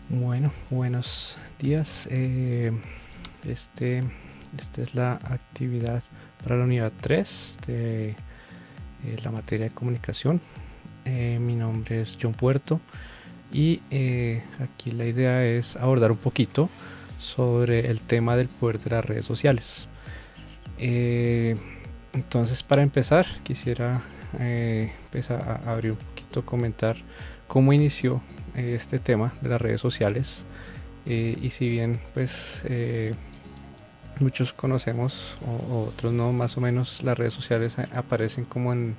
Bueno, buenos días. Este, esta es la actividad para la unidad 3 de la materia de comunicación. Mi nombre es John Puerto y aquí la idea es abordar un poquito sobre el tema del poder de las redes sociales. Entonces, para empezar, quisiera empezar a abrir un poquito, comentar cómo inició este tema de las redes sociales. Y si bien pues muchos conocemos o otros no, más o menos las redes sociales aparecen como en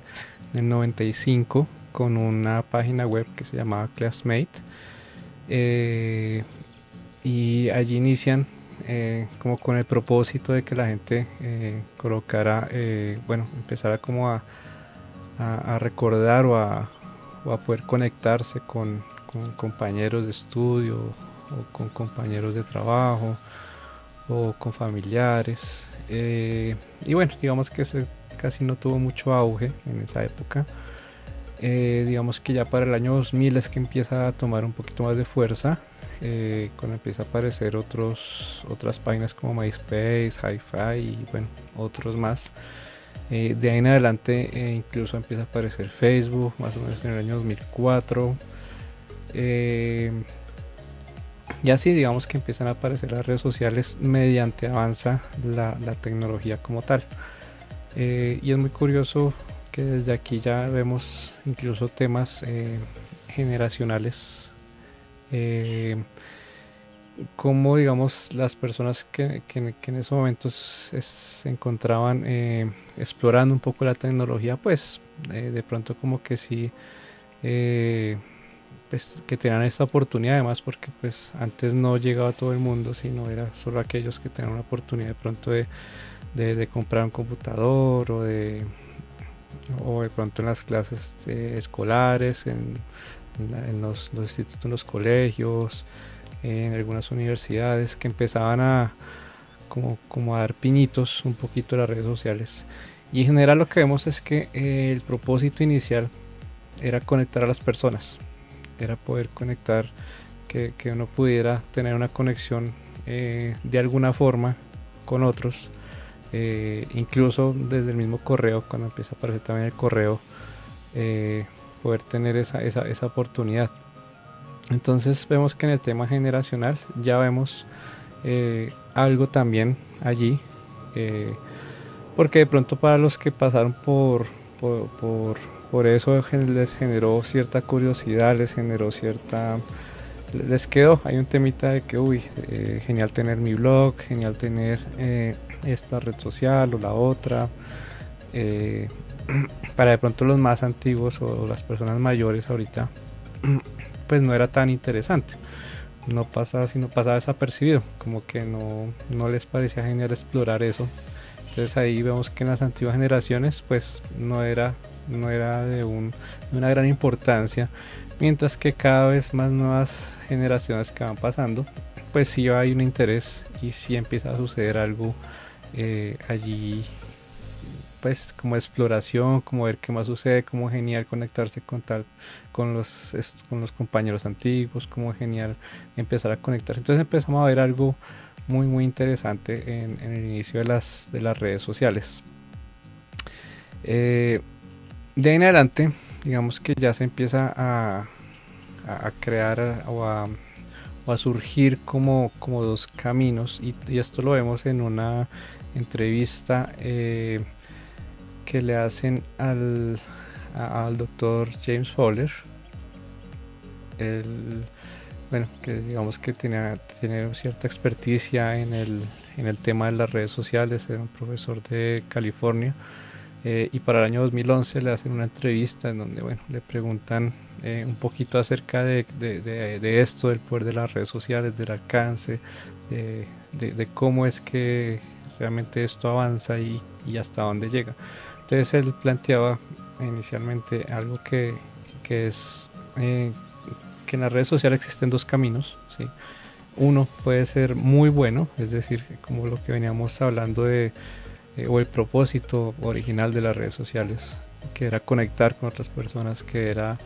el 95 con una página web que se llamaba Classmate, y allí inician como con el propósito de que la gente colocara, bueno, empezara como a recordar o a poder conectarse con compañeros de estudio o con compañeros de trabajo o con familiares. Y bueno, digamos que casi no tuvo mucho auge en esa época. Digamos que ya para el año 2000 es que empieza a tomar un poquito más de fuerza, cuando empieza a aparecer otras páginas como MySpace, Hi-Fi y bueno, otros más. De ahí en adelante incluso empieza a aparecer Facebook, más o menos en el año 2004. Y así digamos que empiezan a aparecer las redes sociales mediante avanza la tecnología como tal. Y es muy curioso que desde aquí ya vemos incluso temas generacionales, como digamos las personas que en esos momentos se encontraban explorando un poco la tecnología, pues de pronto como que sí, pues, que tenían esta oportunidad, además porque pues antes no llegaba todo el mundo, sino era solo aquellos que tenían una oportunidad de pronto de comprar un computador o de pronto en las clases escolares, en los institutos, en los colegios, en algunas universidades que empezaban a como a dar pinitos un poquito a las redes sociales. Y en general lo que vemos es que el propósito inicial era conectar a las personas, era poder conectar, que uno pudiera tener una conexión de alguna forma con otros, incluso desde el mismo correo, cuando empieza a aparecer también el correo, poder tener esa oportunidad. Entonces vemos que en el tema generacional ya vemos algo también allí, porque de pronto para los que pasaron por, por, por eso les generó cierta curiosidad, les quedó, hay un temita de que, uy, genial tener mi blog, genial tener esta red social o la otra. eh, para de pronto los más antiguos o las personas mayores ahorita, pues no era tan interesante, no pasaba, sino pasaba desapercibido, como que no les parecía genial explorar eso. Entonces ahí vemos que en las antiguas generaciones pues no era de una gran importancia, mientras que cada vez más nuevas generaciones que van pasando, pues sí hay un interés y sí empieza a suceder algo allí, pues como exploración, como ver qué más sucede, como genial conectarse con los compañeros antiguos, como genial empezar a conectarse. Entonces empezamos a ver algo muy interesante en el inicio de las redes sociales. De ahí en adelante, digamos que ya se empieza a crear o a surgir como dos caminos, y esto lo vemos en una entrevista que le hacen al doctor James Fowler. El, bueno, que digamos que tiene cierta experticia en el tema de las redes sociales, era un profesor de California. Y para el año 2011 le hacen una entrevista en donde, bueno, le preguntan un poquito acerca de esto, del poder de las redes sociales, del alcance, de cómo es que realmente esto avanza y hasta dónde llega. Entonces él planteaba inicialmente algo que es que en las redes sociales existen dos caminos, ¿sí? Uno puede ser muy bueno, es decir, como lo que veníamos hablando o el propósito original de las redes sociales, que era conectar con otras personas, que era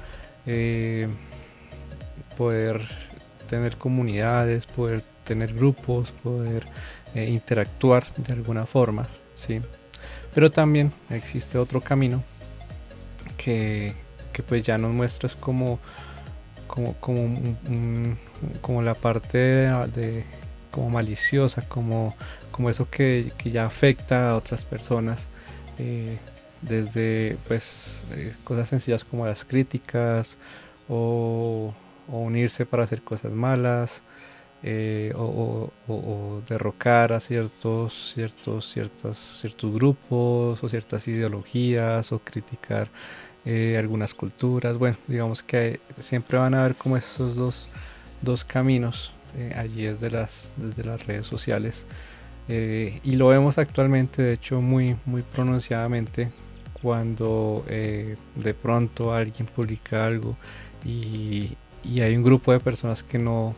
poder tener comunidades, poder tener grupos, poder interactuar de alguna forma, ¿sí? Pero también existe otro camino que pues ya nos muestras como la parte como maliciosa, como eso que ya afecta a otras personas, desde pues cosas sencillas como las críticas o unirse para hacer cosas malas, o derrocar a ciertos grupos o ciertas ideologías, o criticar algunas culturas. Bueno, digamos que siempre van a haber como esos dos caminos allí desde las redes sociales, y lo vemos actualmente, de hecho, muy pronunciadamente cuando de pronto alguien publica algo y hay un grupo de personas que no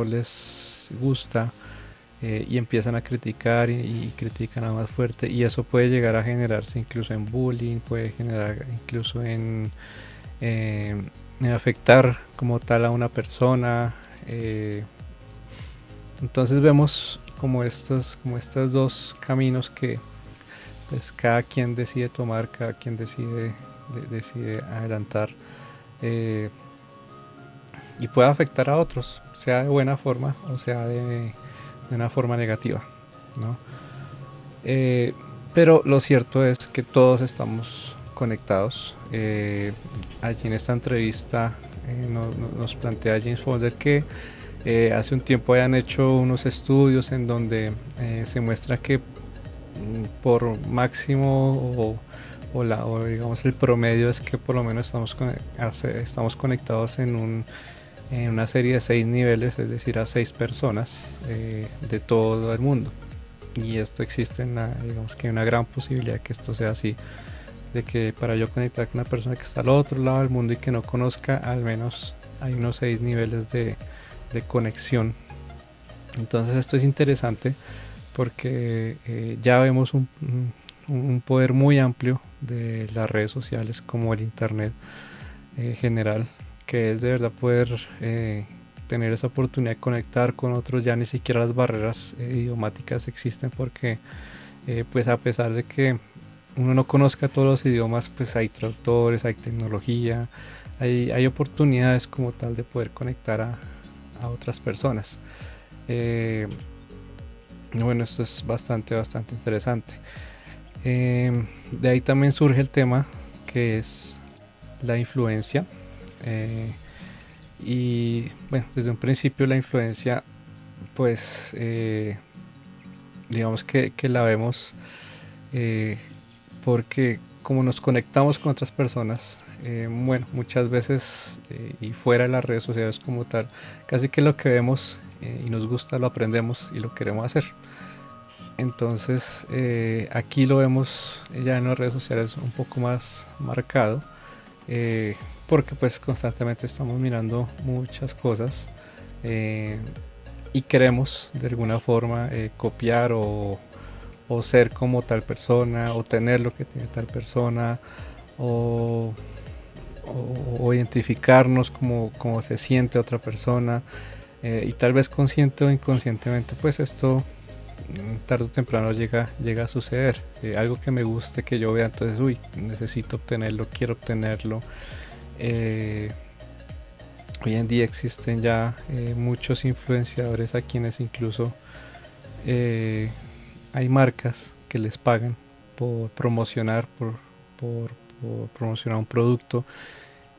les gusta, y empiezan a criticar y critican a más fuerte, y eso puede llegar a generarse incluso en bullying, puede generar incluso en afectar como tal a una persona. Entonces vemos como estos dos caminos que pues cada quien decide tomar, cada quien decide adelantar, eh, y puede afectar a otros, sea de buena forma o sea de una forma negativa, ¿no? Pero lo cierto es que todos estamos conectados. Allí en esta entrevista nos plantea James Folder que hace un tiempo hayan hecho unos estudios en donde se muestra que por máximo o digamos el promedio es que por lo menos estamos conectados en una serie de 6 niveles, es decir, a 6 personas de todo el mundo. Y esto existe digamos que hay una gran posibilidad de que esto sea así, de que para yo conectar con una persona que está al otro lado del mundo y que no conozca, al menos hay unos 6 niveles de conexión. Entonces esto es interesante porque ya vemos un poder muy amplio de las redes sociales como el internet general, que es de verdad poder tener esa oportunidad de conectar con otros. Ya ni siquiera las barreras idiomáticas existen, porque pues a pesar de que uno no conozca todos los idiomas, pues hay traductores, hay tecnología, hay oportunidades como tal de poder conectar a otras personas. Bueno, esto es bastante interesante. De ahí también surge el tema que es la influencia. Y bueno, desde un principio la influencia, pues digamos que la vemos porque como nos conectamos con otras personas, bueno, muchas veces y fuera de las redes sociales como tal, casi que lo que vemos y nos gusta lo aprendemos y lo queremos hacer. Entonces aquí lo vemos ya en las redes sociales un poco más marcado, porque pues constantemente estamos mirando muchas cosas, y queremos de alguna forma copiar o ser como tal persona, o tener lo que tiene tal persona, o, o identificarnos como se siente otra persona, y tal vez consciente o inconscientemente pues esto tarde o temprano llega a suceder. Algo que me guste, que yo vea, entonces necesito obtenerlo, quiero obtenerlo. Hoy en día existen ya muchos influenciadores a quienes incluso hay marcas que les pagan por promocionar, por promocionar un producto,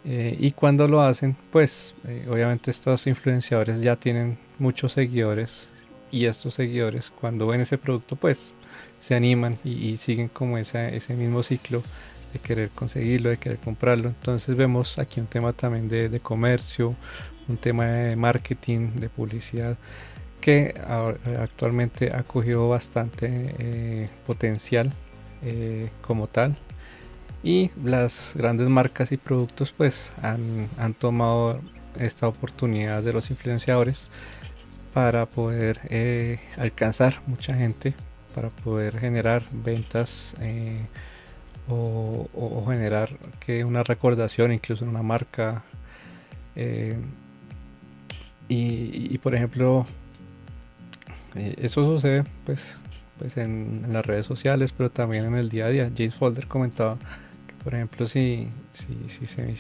y cuando lo hacen, pues obviamente estos influenciadores ya tienen muchos seguidores, y estos seguidores cuando ven ese producto pues se animan y siguen como ese mismo ciclo de querer conseguirlo, de querer comprarlo. Entonces vemos aquí un tema también de comercio, un tema de marketing, de publicidad, que actualmente ha cogido bastante potencial como tal, y las grandes marcas y productos pues han tomado esta oportunidad de los influenciadores para poder alcanzar mucha gente, para poder generar ventas, o generar que una recordación incluso en una marca. Y por ejemplo, eso sucede pues en las redes sociales, pero también en el día a día. James Folder comentaba que, por ejemplo, si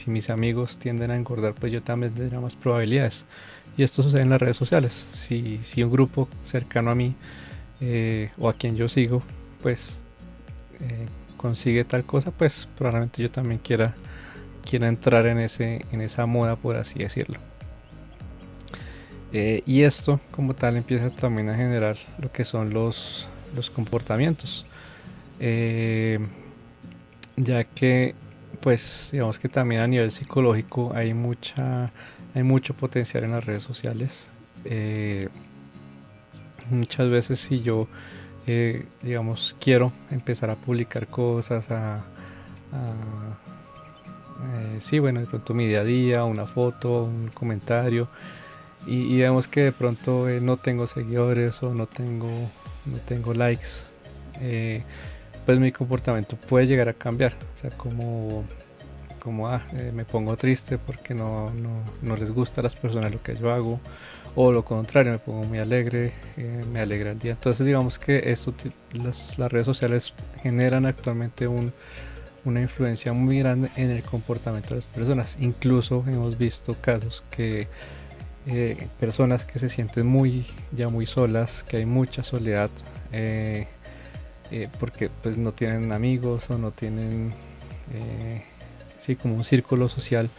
mis amigos tienden a engordar, pues yo también tendría más probabilidades. Y esto sucede en las redes sociales. Si un grupo cercano a mí o a quien yo sigo, pues consigue tal cosa, pues probablemente yo también quiera entrar en esa moda, por así decirlo. Y esto como tal empieza también a generar lo que son los comportamientos, ya que pues digamos que también a nivel psicológico hay mucho potencial en las redes sociales. Muchas veces si yo digamos quiero empezar a publicar cosas, sí, bueno, de pronto mi día a día, una foto, un comentario, y vemos que de pronto no tengo seguidores o no tengo likes, pues mi comportamiento puede llegar a cambiar. O sea, como me pongo triste porque no les gusta a las personas lo que yo hago, o lo contrario, me pongo muy alegre, me alegra el día. Entonces digamos que las redes sociales generan actualmente una influencia muy grande en el comportamiento de las personas. Incluso hemos visto casos que personas que se sienten ya muy solas, que hay mucha soledad, porque pues no tienen amigos o no tienen sí, como un círculo social,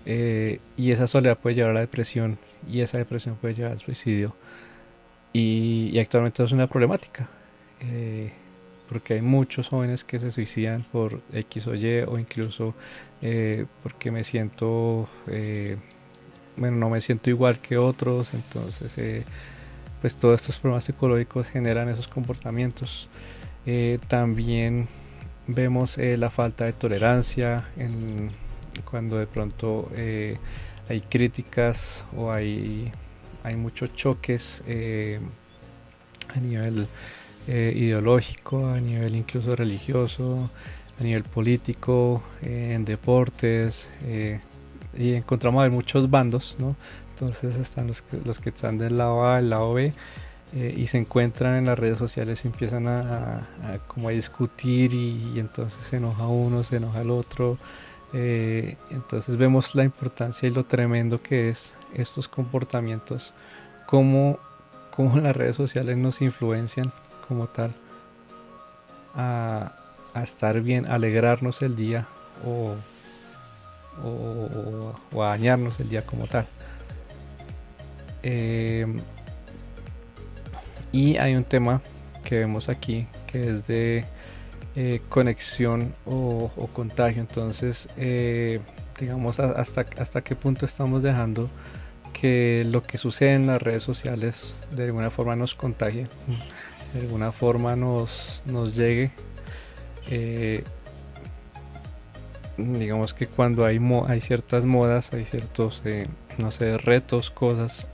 y esa soledad puede llevar a la depresión, y esa depresión puede llevar al suicidio, y actualmente es una problemática, porque hay muchos jóvenes que se suicidan por X o Y, o incluso porque no me siento igual que otros. Entonces pues todos estos problemas psicológicos generan esos comportamientos. También vemos la falta de tolerancia cuando de pronto hay críticas o hay muchos choques a nivel ideológico, a nivel incluso religioso, a nivel político, en deportes, y encontramos hay muchos bandos, ¿no? Entonces están los que están del lado A, del lado B, y se encuentran en las redes sociales y empiezan como a discutir, y entonces se enoja uno, se enoja el otro. Entonces vemos la importancia y lo tremendo que es estos comportamientos, cómo las redes sociales nos influencian como tal a estar bien, a alegrarnos el día, o a dañarnos el día como tal. Y hay un tema que vemos aquí que es de conexión o contagio. Entonces digamos hasta qué punto estamos dejando que lo que sucede en las redes sociales de alguna forma nos contagie, de alguna forma nos llegue. Digamos que cuando hay ciertas modas, hay ciertos no sé, retos, cosas,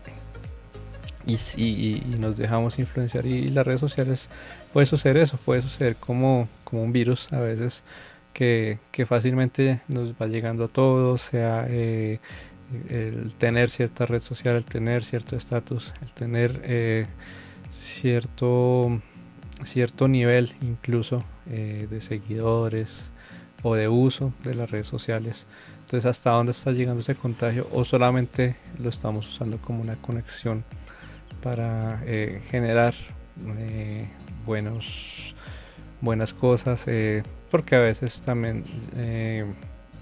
y nos dejamos influenciar, y las redes sociales puede suceder eso, puede suceder como un virus a veces, que fácilmente nos va llegando a todos, sea el tener cierta red social, el tener cierto estatus, el tener cierto nivel incluso de seguidores o de uso de las redes sociales. Entonces, ¿hasta dónde está llegando ese contagio? ¿O solamente lo estamos usando como una conexión para generar buenas cosas? Porque a veces también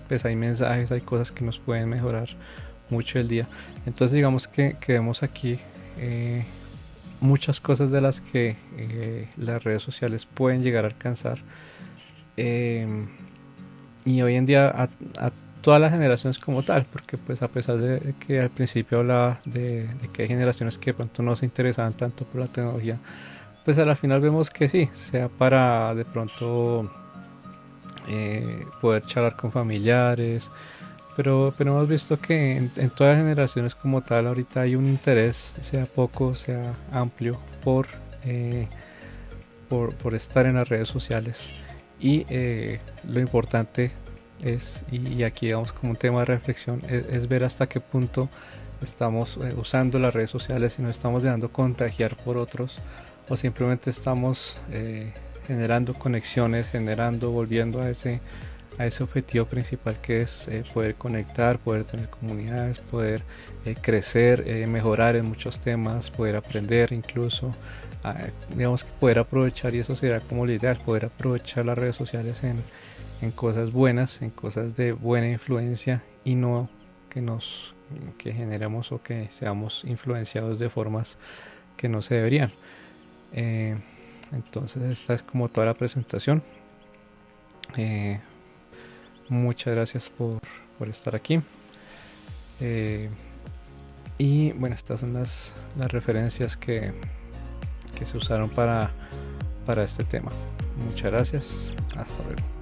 pues hay mensajes, hay cosas que nos pueden mejorar mucho el día. Entonces digamos que vemos aquí muchas cosas de las que las redes sociales pueden llegar a alcanzar, y hoy en día a todas las generaciones como tal, porque pues a pesar de que al principio hablaba de que hay generaciones que de pronto no se interesaban tanto por la tecnología, pues a la final vemos que sí, sea para de pronto poder charlar con familiares, pero hemos visto que en todas las generaciones como tal ahorita hay un interés, sea poco, sea amplio, por estar en las redes sociales. Y lo importante es, y aquí vamos como un tema de reflexión, es ver hasta qué punto estamos usando las redes sociales y nos estamos dejando contagiar por otros, o simplemente estamos generando conexiones, volviendo a ese objetivo principal, que es poder conectar, poder tener comunidades, poder crecer, mejorar en muchos temas, poder aprender incluso, digamos que poder aprovechar, y eso será como la idea, poder aprovechar las redes sociales en cosas buenas, en cosas de buena influencia, y no que generemos o que seamos influenciados de formas que no se deberían. Entonces esta es como toda la presentación. Muchas gracias por estar aquí. Y bueno, estas son las referencias que se usaron para este tema. Muchas gracias. Hasta luego.